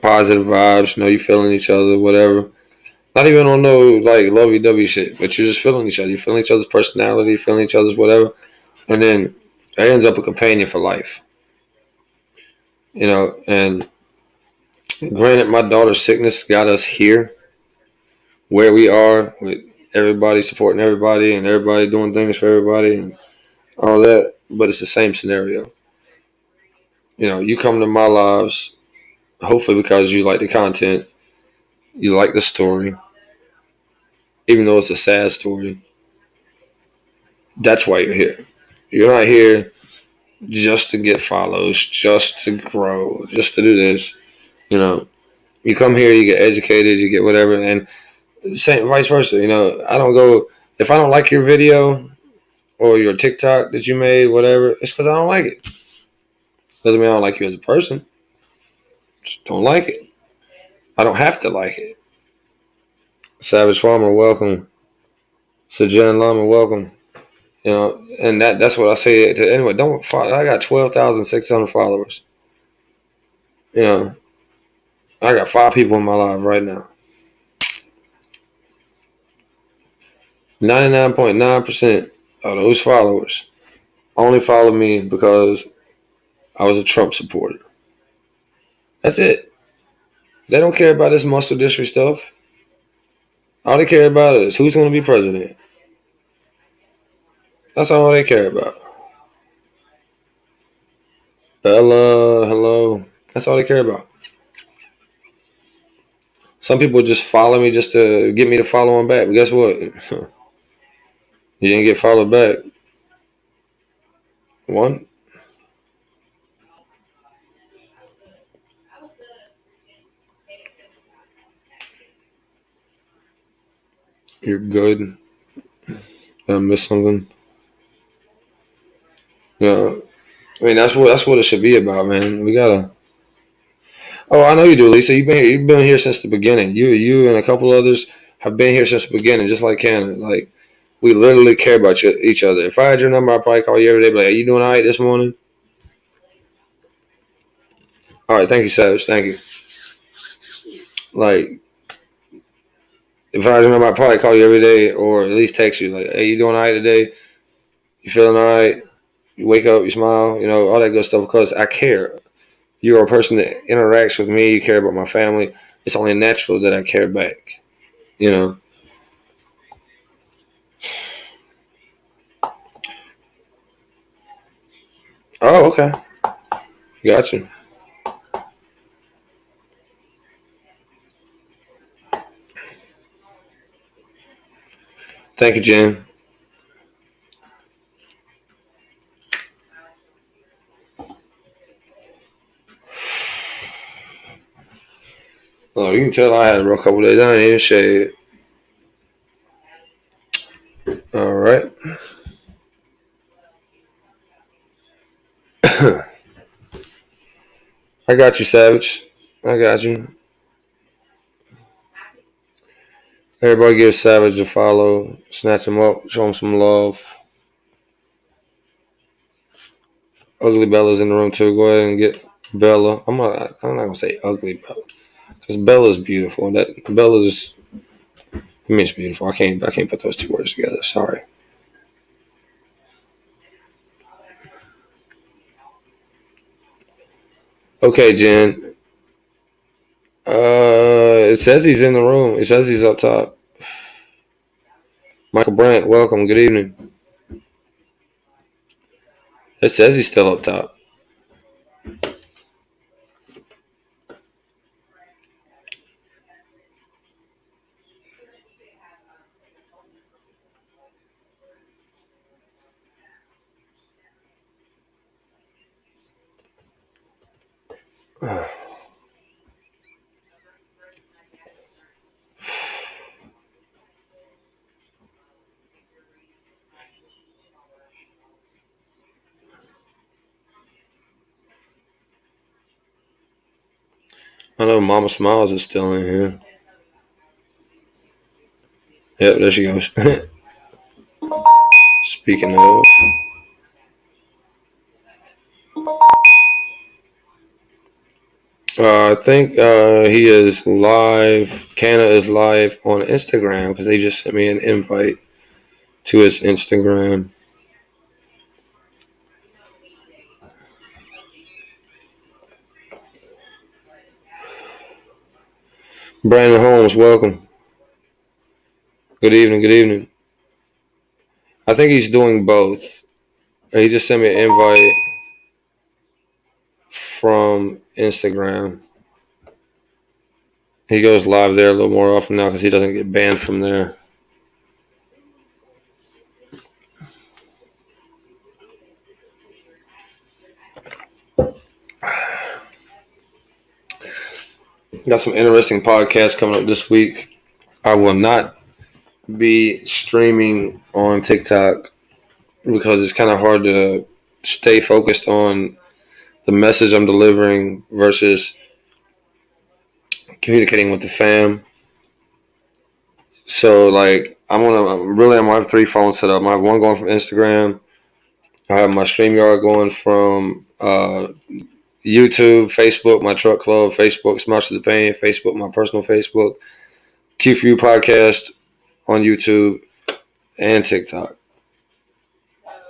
positive vibes. You feeling each other, whatever. Not even on no like lovey-dovey shit, but you're just feeling each other. You're feeling each other's personality, feeling each other's whatever, and then it ends up a companion for life. And granted, my daughter's sickness got us here, where we are, with everybody supporting everybody and everybody doing things for everybody and all that. But it's the same scenario. You come to my lives, hopefully because you like the content, you like the story, even though it's a sad story. That's why you're here. You're not here just to get follows, just to grow, just to do this. You come here, you get educated, you get whatever, and same vice versa. I don't go, if I don't like your video or your TikTok that you made, whatever, it's because I don't like it. Doesn't mean I don't like you as a person. Just don't like it. I don't have to like it. Savage Farmer, welcome. Sajan Lama, welcome. And that's what I say to anyone. Don't follow. I got 12,600 followers. I got 5 people in my life right now. 99.9% of those followers only follow me because I was a Trump supporter. That's it. They don't care about this muscle dystrophy stuff. All they care about is who's going to be president. That's all they care about. Bella, hello. That's all they care about. Some people just follow me just to get me to follow them back. But guess what? You didn't get followed back. One. You're good. Did I miss something? Yeah. I mean, that's what it should be about, man. We gotta. Oh, I know you do, Lisa. You've been here since the beginning. You and a couple others have been here since the beginning, just like Canada. Like we literally care about each other. If I had your number, I'd probably call you every day. But like, are you doing all right this morning? All right, thank you, Savage. Thank you. Like, if I had your number, I'd probably call you every day, or at least text you. Like, hey, you doing all right today? You feeling all right? You wake up, you smile, all that good stuff. Because I care. You're a person that interacts with me. You care about my family. It's only natural that I care back. Oh, okay. Gotcha. Thank you, Jen. Oh, you can tell I had a rough couple days. I ain't even shade. All right. I got you, Savage. I got you. Everybody give Savage a follow. Snatch him up. Show him some love. Ugly Bella's in the room too. Go ahead and get Bella. I'm not gonna say ugly Bella because Bella's beautiful. And that Bella's, it's beautiful. I can't put those two words together. Sorry. Okay, Jen. It says he's in the room. It says he's up top. Michael Brandt, welcome. Good evening. It says he's still up top. I know Mama Smiles is still in here. Yep, there she goes. Speaking of. I think he is live. Canna is live on Instagram because they just sent me an invite to his Instagram. Brandon Holmes, welcome. Good evening. Good evening. I think he's doing both. He just sent me an invite from Instagram. He goes live there a little more often now because he doesn't get banned from there. Got some interesting podcasts coming up this week. I will not be streaming on TikTok because it's kind of hard to stay focused on the message I'm delivering versus communicating with the fam. So like I'm gonna have 3 phones set up. I have one going from Instagram. I have my StreamYard going from YouTube, Facebook, my truck club, Facebook, Smash the Pain, Facebook, my personal Facebook, Q4U podcast on YouTube and TikTok.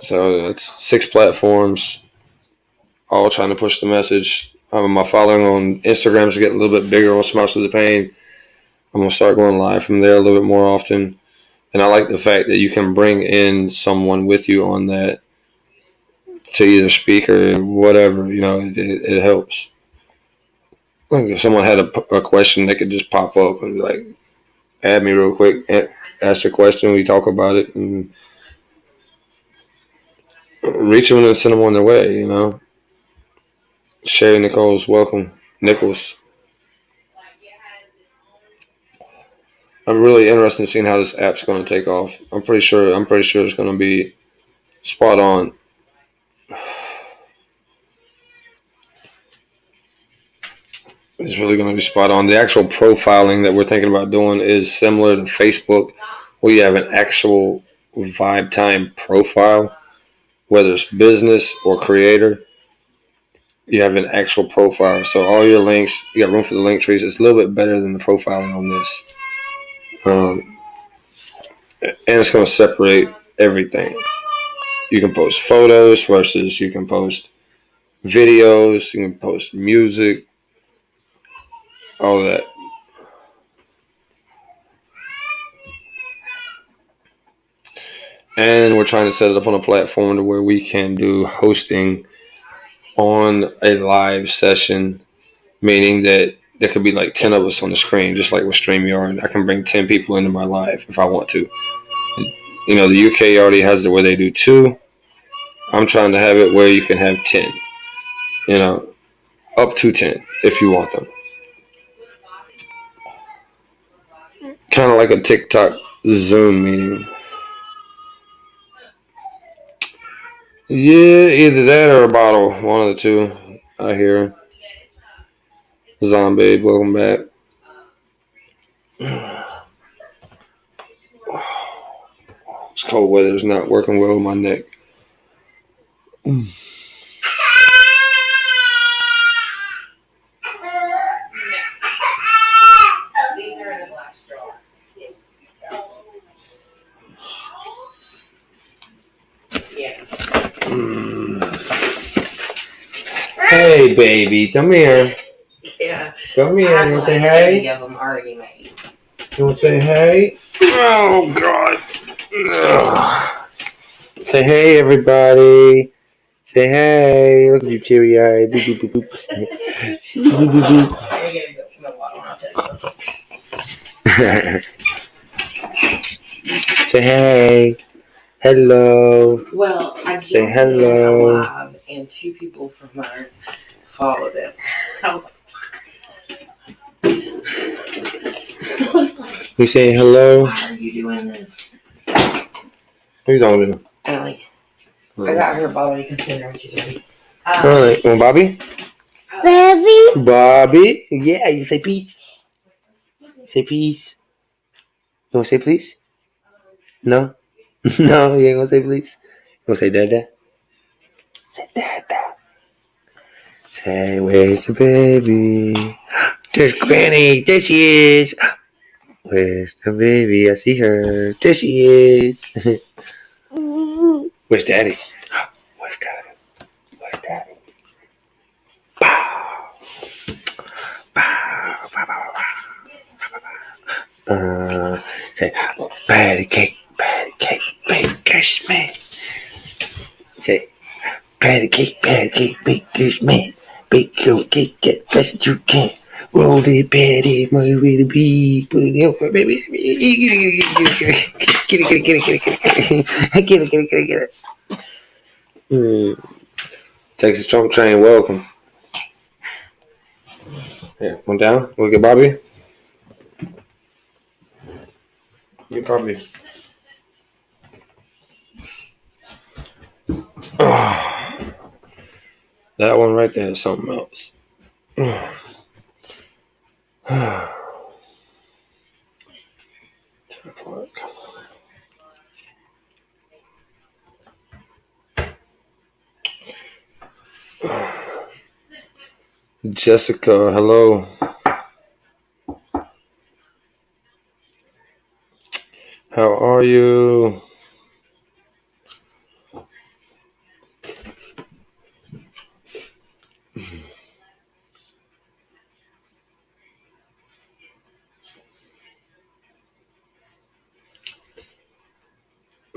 So that's 6 platforms, all trying to push the message. My following on Instagram is getting a little bit bigger on Smiles of the Pain. I'm going to start going live from there a little bit more often. And I like the fact that you can bring in someone with you on that to either speak or whatever. It helps. Like if someone had a question, they could just pop up and be like, add me real quick, ask a question, we talk about it, and reach them and send them on their way. Sherry Nichols, welcome. Nichols. I'm really interested in seeing how this app's going to take off. I'm pretty sure it's going to be spot on. It's really going to be spot on. The actual profiling that we're thinking about doing is similar to Facebook, where you have an actual Vibe Time profile, whether it's business or creator. You have an actual profile. So all your links, you got room for the link trees. It's a little bit better than the profiling on this. And it's going to separate everything. You can post photos versus you can post videos, you can post music, all that. And we're trying to set it up on a platform to where we can do hosting on a live session, meaning that there could be like 10 of us on the screen, just like with StreamYard. I can bring 10 people into my live if I want to. The UK already has it where they do 2. I'm trying to have it where you can have 10, up to 10 if you want them. Kind of like a TikTok Zoom meeting. Yeah, either that or a bottle. One of the two. I hear. Zombie, welcome back. This cold weather is not working well with my neck. Hey, baby, come here. Yeah. Come here. You want to say hey? Of them already made. You want to say hey? Oh, God. Ugh. Say hey, everybody. Say hey. Look at you, teary eyed. Boop, boop, boop, boop. Boop, boop, boop. Say hey. Hello. Well, I say hello. Live and 2 people from ours followed it. I was like, You say hello? why are you doing this? Who you talking to? Allie. I got her a bottle. You can send her what you do. All right. Well, Bobby? Baby. Bobby? Yeah, you say peace. Say peace. You want to say please? No? No, you ain't going to say please? You want to say dada? Say dada. Say, where's the baby? There's Granny. There she is. Where's the baby? I see her. There she is. Where's Daddy? Where's Daddy? Where's Daddy? Bow. Bow. Bow, bow, bow. Say, patty cake, bake kiss me. Say, patty cake, bake kiss me. Bake your cake as fast as you can. Roll it, patty, my way to be. Put it in for baby. Get it. Texas Trump train, welcome. Here, one down. Look at Bobby. Get Bobby. That one right there is something else. 10 o'clock. Jessica, hello. How are you?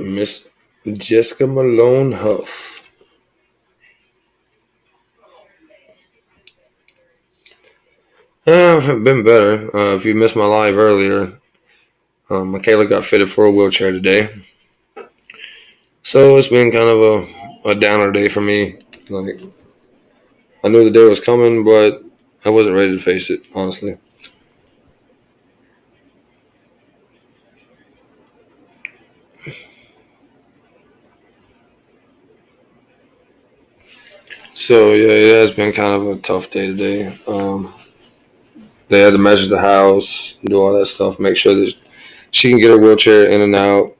Miss Jessica Malone Huff. I've been better. If you missed my live earlier, Michaela got fitted for a wheelchair today. So it's been kind of a downer day for me. Like, I knew the day was coming, but I wasn't ready to face it, honestly. So yeah, it has been kind of a tough day today. They had to measure the house, do all that stuff, make sure that she can get her wheelchair in and out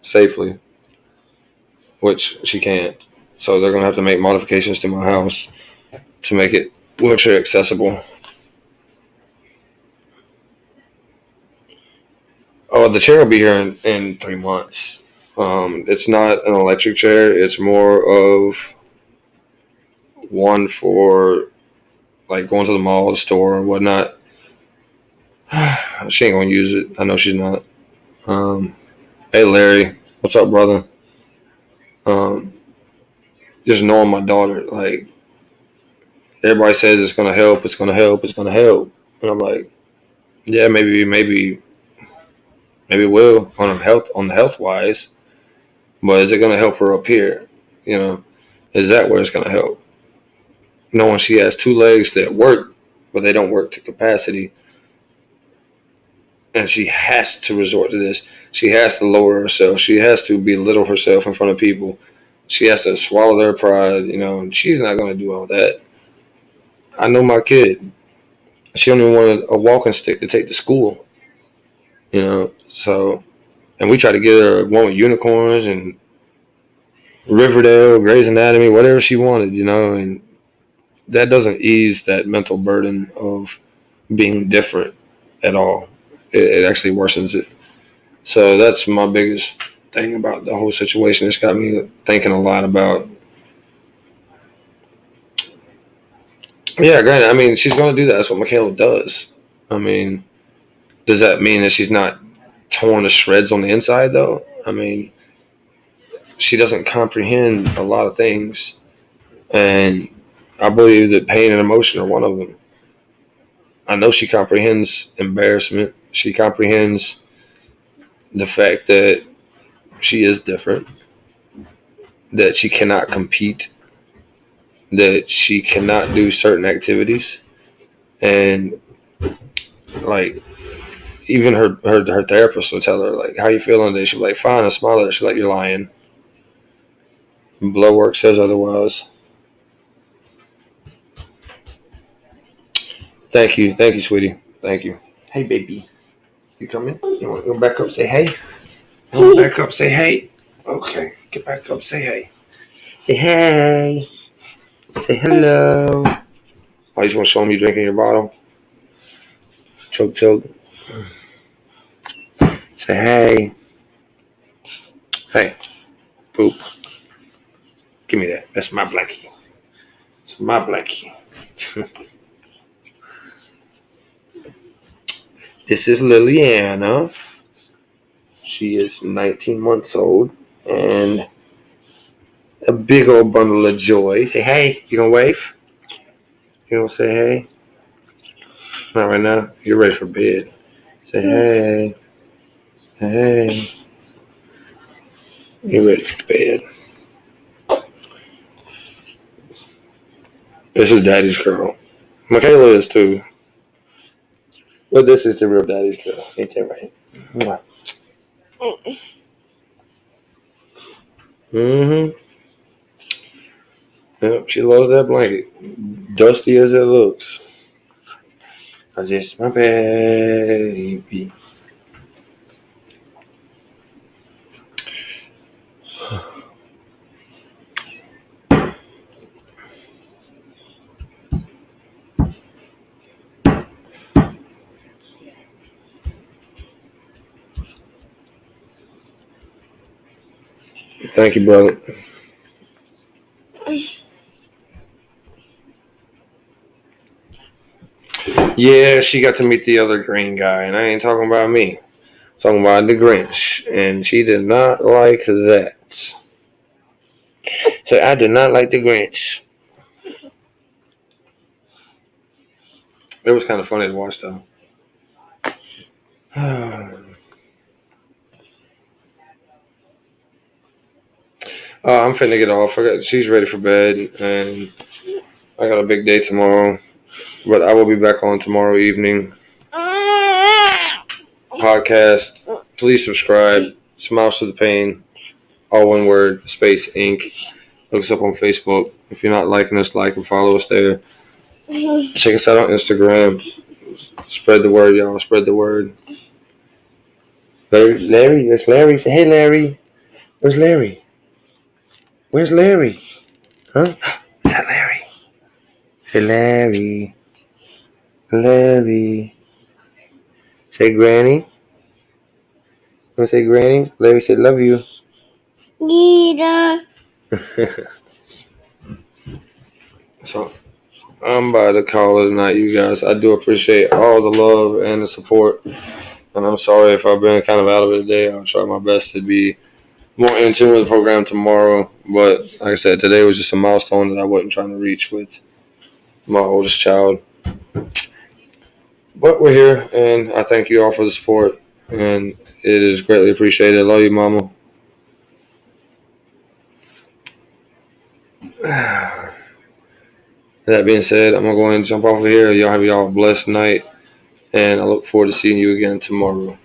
safely, which she can't. So they're gonna have to make modifications to my house to make it wheelchair accessible. Oh, the chair will be here in 3 months. It's not an electric chair. It's more of one for like going to the mall, the store, or whatnot. She ain't gonna use it. I know she's not. Hey Larry, what's up, brother? Um, just knowing my daughter, like everybody says it's gonna help, it's gonna help, it's gonna help, and I'm like, yeah, maybe it will on the health wise, but is it gonna help her up here? You know, is that where it's gonna help? Knowing she has two legs that work, but they don't work to capacity, and she has to resort to this. She has to lower herself. She has to belittle herself in front of people. She has to swallow their pride. You know, and she's not gonna do all that. I know my kid. She only wanted a walking stick to take to school. You know, so and we try to get her one with unicorns and Riverdale, Grey's Anatomy, whatever she wanted. You know, and that doesn't ease that mental burden of being different at all. It actually worsens it. So that's my biggest thing about the whole situation. It's got me thinking a lot about. Yeah, granted, I mean, she's going to do that. That's what Michaela does. I mean, does that mean that she's not torn to shreds on the inside, though? I mean, she doesn't comprehend a lot of things. And I believe that pain and emotion are one of them. I know she comprehends embarrassment. She comprehends the fact that she is different, that she cannot compete, that she cannot do certain activities. And, like, even her therapist will tell her, like, how you feeling today? She'll be like, fine, and smile at her. She's like, you're lying. Blood work says otherwise. Thank you, sweetie. Thank you. Hey, baby. You come in? You want to go back up, say hey? You want to back up, say hey? Okay, get back up, say hey. Say hey. Say hello. Oh, you just want to show them you drinking your bottle? Choke, choke. Say hey. Hey. Poop. Give me that. That's my blankie. It's my blankie. This is Liliana. She is 19 months old and a big old bundle of joy. Say hey. You gonna wave? You gonna say hey? Not right now. You're ready for bed. Say hey. Hey. You're ready for bed. This is Daddy's girl. Michaela is too. But this is the real Daddy's girl. Ain't that right? Mwah. Mm-hmm. Yep, she loves that blanket. Dusty as it looks. Cause it's my baby. Thank you, brother. Yeah, she got to meet the other green guy, and I ain't talking about me. talking about the Grinch, and she did not like that. So I did not like the Grinch. It was kind of funny to watch, though. I'm finna get off. She's ready for bed, and I got a big day tomorrow. But I will be back on tomorrow evening. Podcast. Please subscribe. Smiles to the Pain. All one word. Space Inc. Look us up on Facebook. If you're not liking us, like and follow us there. Check us out on Instagram. Spread the word, y'all. Spread the word. Larry, there's Larry. Say, hey, Larry. Where's Larry? Where's Larry? Huh? Is that Larry? Say, Larry. Larry. Say, Granny. Want to say Granny? Larry said, love you. Yeah. So, I'm about to call it a night, you guys. I do appreciate all the love and the support. And I'm sorry if I've been kind of out of it today. I'll try my best to be more in tune with the program tomorrow. But like I said, today was just a milestone that I wasn't trying to reach with my oldest child. But we're here, and I thank you all for the support. And it is greatly appreciated. I love you, Mama. That being said, I'm going to go ahead and jump off of here. Y'all have y'all a blessed night. And I look forward to seeing you again tomorrow.